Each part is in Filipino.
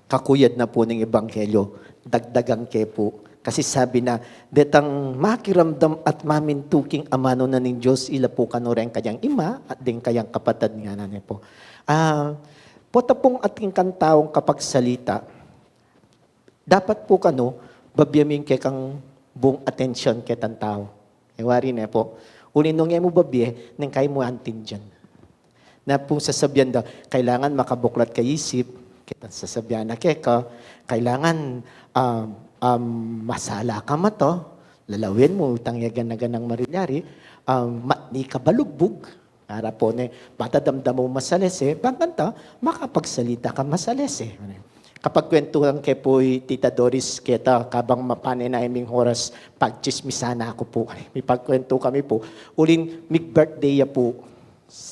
kakuyad na po ng Ebanghelyo, dagdagang ke po. Kasi sabi na, detang makiramdam at mamintuking amano na ng Diyos, ila po kanureng kayang ima at din kayang kapatid nga na po. Pota pong ating kantaong kapag salita, dapat po kano, babyamin ke kang buong atensyon ke tan tao. Iwari na po. Ulinong mo babye, nang kayo mo antin dyan. Na po sasabihan daw, kailangan makabuklat kay isip, kitang sasabihan na keka, kailangan masala ka mato, lalawin mo, tangyagan na ganang marilyari, matni ka balugbog, para po ne, batadamdam mo masalese, bangkanta, makapagsalita ka masalese. Kapag kwentuhan kay po Tita Doris kita, kabang mapanay na iming oras, pagchismisana ako po. May pagkwento kami po, ulin mig-birthday ya po,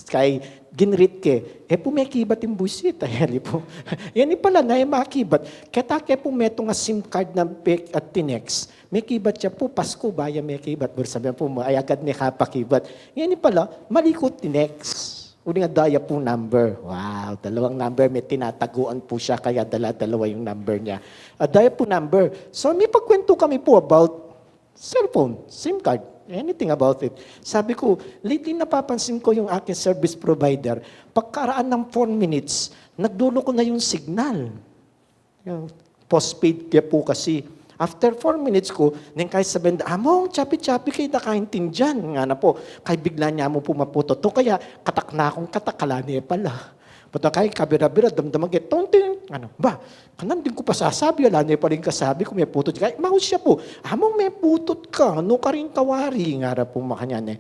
kay ginrit ke, po may kibat yung busit. Ayali po. Yan pala na yung makibat. Kaya po may nga SIM card na pek at tinex. May kibat siya po, Pasko ba yan may kibat? Pero sabi po, ay agad may kapakibat. Yan pala, malikot tinex. Uli nga daya po number. Wow, dalawang number. May tinataguan po siya, kaya dala-dalawa yung number niya. Daya po number. So may pagkwento kami po about cellphone, SIM card. Anything about it. Sabi ko, lately napapansin ko yung aking service provider, pagkaraan ng 4 minutes, nagdulo ko na yung signal. Yung postpaid kaya po kasi. After 4 minutes ko, nang kahit sabihin, among, chapi-chapi kayo nakaintindihan. Nga na po, kay bigla niya mo pumaputo. To kaya, katak na akong katakala niya pala. Punta kay kabira-bira, damdaman kayo, tonting, ano, ba, kanan din ko pa sasabi, wala niya pa rin kasabi kung may putot. Kaya, maus siya po, among may putot ka, no ka rin tawari, nga po makanyan eh.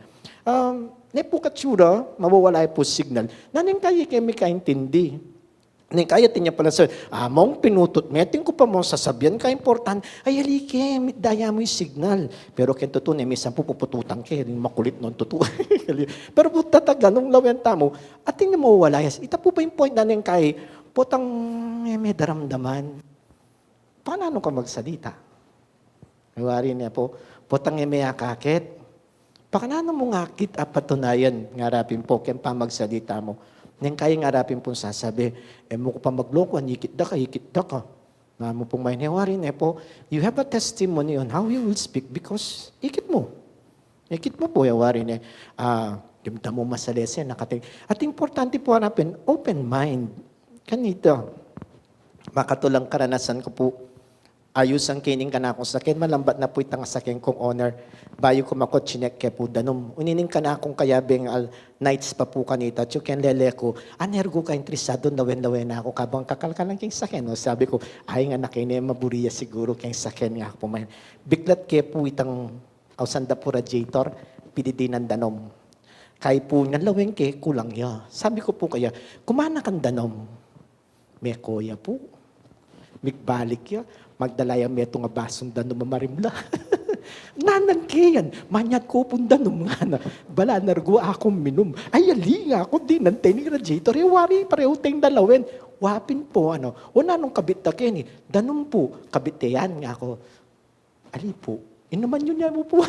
Ne po katsura, mawawala po signal. Naning kayo kayo may kaintindi. Ning kaya tinya pala sa, among pinutot, metin ko pa mo sasabihan ka important, ay halike, daya mo yung signal. Pero kaya totoo, minsan po pupututan kayo, makulit nun totoo. Pero po tataga, nung lawenta mo, at tingnan mo wala, ita po ba yung point na ning kay, potang may daramdaman, paano ka magsalita? Iwari niya po, potang may akakit, pakanano mo ngakit at patunayan, ngarapin po, kaya pa magsalita mo. Nang kaya ngarapin pong sasabi, mo ko pa magloko, hikit da ka. Na mo pong may newarin, po, you have a testimony on how you will speak because ikit mo. Ikit mo po, yawarin dimta mo masalese, nakating. At importante po hanapin, open mind. Kanito, makatulang karanasan ko po, ayos ang kining ka na akong sakin, malambat na po itang sakin kong honor. Bayo ko makot chinek ke po danom. Unining ka na akong kayabing nights pa po kanita. Tsuken lele ko, anergo ka interesado, lawen-lawen na ako. Kabang kakalkalang king sakin. No? Sabi ko, ay nga nakine, maburiya siguro king sakin nga ako. Biglat ke po itang ausanda po radiator, pididinan danom. Kay po nga lawen ke, kulang ya. Sabi ko po kaya, kumana kang danom. May koya po. Migbalik ya. Magdalaya may ito nga basong danom mamarimla. Nanangkiyan, manyat ko pundan ng mga na, bala nargo akong minum. Ay, ali nga ako din, nantay ni radiator. Wari, pareho tayong dalawin. Wapin po, wala nung kabit na kini. Danom po, kabiteyan nga ako. Ali po, inuman yun niya mo po.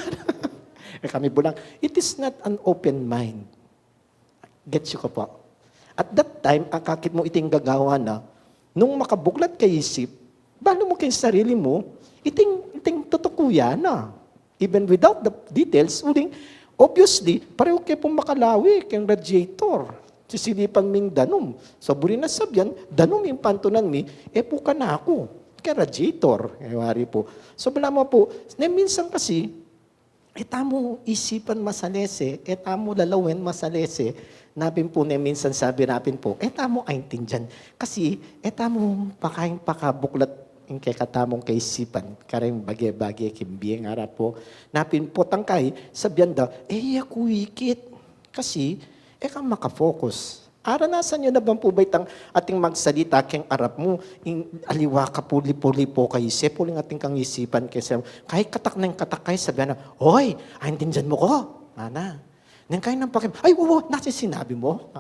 Kami po lang, it is not an open mind. Gets you ka po. At that time, ang kakit mo iting gagawa na, nung makabuklat kay isip, balo mo kay sarili mo, iting tutukuya na. Even without the details, obviously, pareho kayo pong makalawi kayong radiator. Sisilipan ming danom. So, buri na sabyan, danom yung pantunan mi, po ka na ako. Kaya radiator. Wari po. So, bala mo po, minsan kasi, tamo isipan masalese, tamo lalawin masalese, napin po minsan sabi napin po, tamo aintindihan. Kasi, tamo pakaing pakabuklat yung kay katamong kaisipan, kareng bagay-bagay kimbiyeng harap po, napin po tangkay, sabihan daw, ako wikit. Kasi, kang makafocus. Aranasan nyo na bang po ba itang ating magsalita keng arap mo, aliwa ka puli-puli po kayo, sepuling ating kang isipan kasi, kahit katak na yung katak kayo, sabihan na, hoy, aintindihan mo ko. Ana. Nang kayo nang pakim, ay, nasa sinabi mo.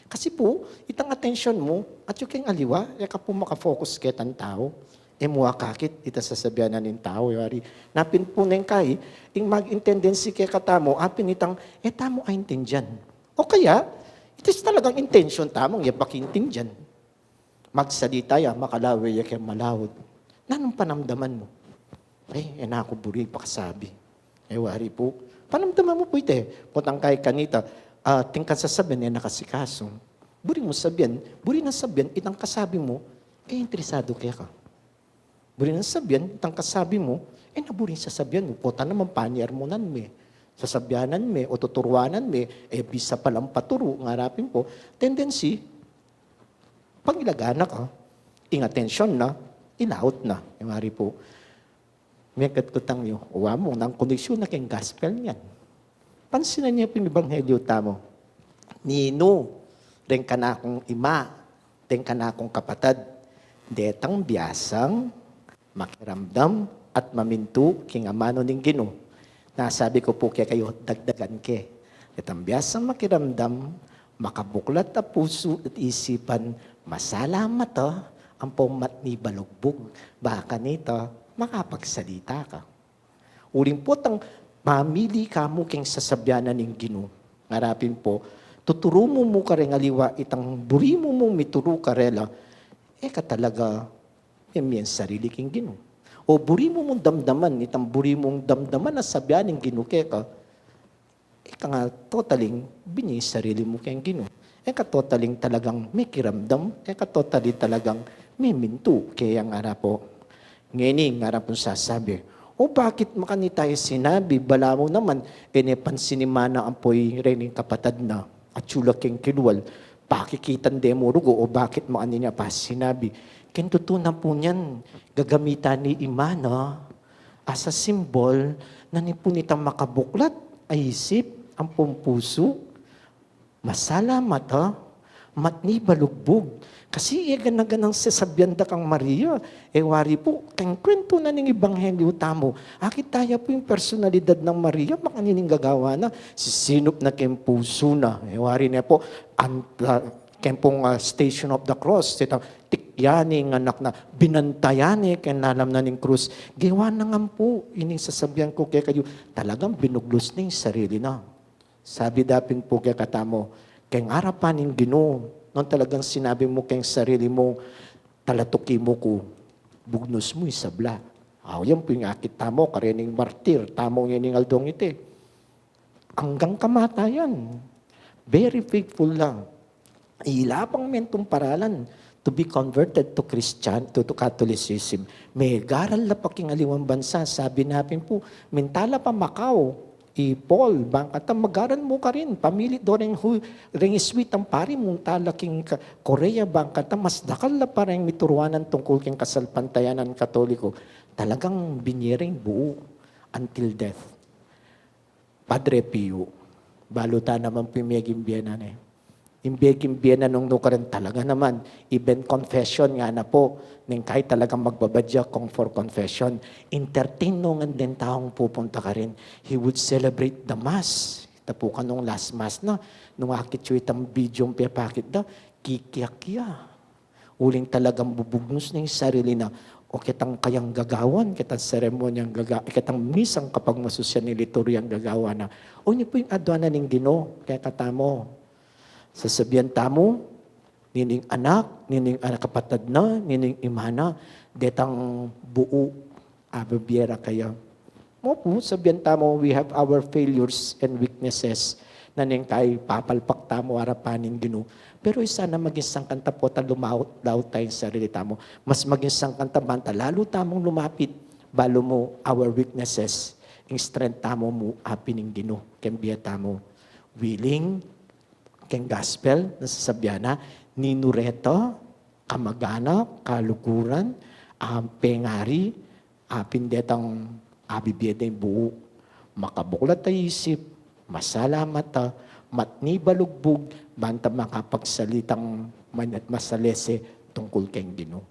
Kasi po, itang attention mo, at yung keng aliwa, ka po makafocus kitang tao. Muakakit, ita sasabihan na ng tao. Yari. Napin po neng kay, mag-intendency kay katamo, apin itang, tamo ay intindihan. O kaya, it is talagang intention tamong, yapakintindihan. magsalita ya, makalaway ya kaya malawod. Nanong panamdaman mo? Ako buri pa kasabi. Wari po. Panamdaman mo po ite. Putang kay kanita, tingkan sasabihin niya nakasikaso. Buri mo sabihin, buri na sabihin, itang kasabi mo, interesado kaya ka. Buri na sabihin, itang kasabi mo, naburi sa sabihin mo, puta naman panyar mo nan me. Sasabyanan me, o tuturuanan me, bisa palang paturo, ngarapin po, tendency, pag ilagana ka, attention na, in-out na. Mari po, may katkutang nyo, mo, nang koneksyon na kayong gospel niyan. Pansinan niya po yung Ebanghelyo tamo. Nino, rin ka na akong ima, rin ka na akong kapatad, detang biyasang, makiramdam, at mamintu, king amano ning Ginoo. Nasabi ko po kaya kayo, dagdagan ke. Detang biyasang makiramdam, makabuklat na puso at isipan, masalamat ang pumat ni balugbog. Baka nito, makapagsalita ka. Uling po tang mamili ka mo king sasabyanan ng Ginoo. Ngarapin po, tuturo mo ka rin aliwa, itang buri mo mituro ka rela, ka talaga, yan sarili king Ginoo. O buri mo damdaman, itang buri mong damdaman na sabyan ng Ginoo ka, ka nga totaling binyi sarili mo kayong Ginoo. Ka totaling talagang may kiramdam, ka totaling talagang may minto. Kaya nga po, ngayon nga po sasabi, bakit makani tayo sinabi, bala mo naman, pansin ni Mana ang po'y rening kapatad na, at chula keng kilwal, pakikitan demo rugo, o bakit makani niya pa sinabi, kintutunan po niyan, gagamitan ni Imana, as a symbol, na nipunitang makabuklat, ay isip, ang pumpuso, masalamat matni balugbog. Kasi ganang sasabyan da kang Maria. Wari po, kang kwento na ng Ebanghelyo tamo. Akit tayo po yung personalidad ng Maria, makanining gagawa na, sisinop na kem puso na. Wari niya po, kempong Station of the Cross, tikyaning anak na, binantayani, kanalam na ng krus. Gawa na nga po, ining sasabyan ko kaya kayo, talagang binuglos na yung sarili na. Sabi dapin po kaya katamo, kayong harapan ng Ginoo, nung talagang sinabi mo kayong sarili mo, talatuki mo ko, bugnos mo isabla. Yan po yung akit tamo, karening martir, tamong yan yung aldong ite. Hanggang kamatayan. Very faithful lang. Ilapang mentong paralan to be converted to Catholicism. May garal na paking aliwang bansa. Sabi natin po, mentala pa Macau, Paul, bangkata magaran mo ka rin. Pamili do ring sweet ang pari mong talaking Korea, bangkata mas dakal na parang mituruanan tungkol king kasalpantayanan Katoliko. Talagang binyering buo until death. Padre Pio, baluta naman pimiyaging biyanan Imbeging biyanan nung nukaran talaga naman. Even confession nga na po, ning kahit talagang magbabadya kung for confession, entertain nung din taong pupunta ka rin. He would celebrate the Mass. Ita po ka nung last Mass na, nung akit yung video yung piyapakit na, kikiyakya. Uling talagang bubugnos na yung sarili na, o kitang kayang gagawan, kitang seremonyang gagawan, kitang misang kapag masusya ni lituriyang gagawa na, niyo po yung adwana ng Ginoo, kaya katamo, sasabihan tamo, nining anak kapatid na, nining imana, detang buo, ababiera kaya. Mo po, sabihan tamo, we have our failures and weaknesses, na ning kay papalpak tamo, harapanin Ginoo. Pero isa na maging sangkanta po, lumaut tayo sa sarili tamo. Mas maging sangkanta banta, lalo tamong lumapit, balo mo our weaknesses, yung strength tamo mo, apining Ginoo, kembiya tamo, willing, keng gospel, nasasabihan na, ninureto, kamagana, kalukuran, pengari, pindetang abibiyeda yung buo, makabuklat na isip, masalamat matni balugbog, banta makapagsalitang masalese tungkol keng Ginoo.